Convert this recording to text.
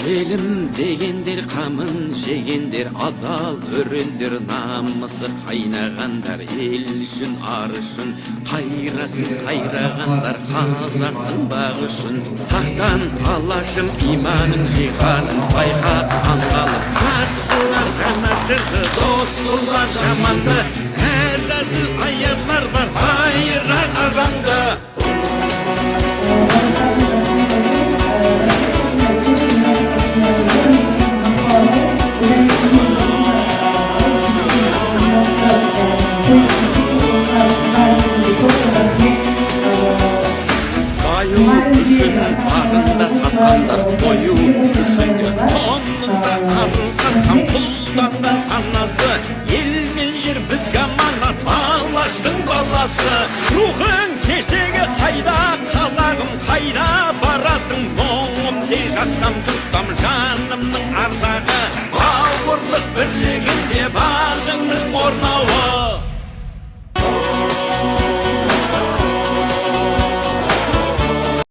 Елім дегендер қамын жегендер, адал өрендер, намысы қайнағандар, ел үшін ар үшін қайратын қайрағандар, қазақтың бағы үшін. Сақтан алашым иманың жиғанын байқап аңғалып, жаттылар жанашырды, досылар жаманды, әзәзіл аярлар бар, айырар арамды. Баю үшін барында сатқандар, қою үшін тонында арын сатқан құлданған санасы, ел мен жер бізге аманат, алаштың баласы. Рухың кешегі қайда, қазағым қайда барасың, мұңым сен жатсам тұрсам жанымның ардағы, бауырлық бірлігінде бар.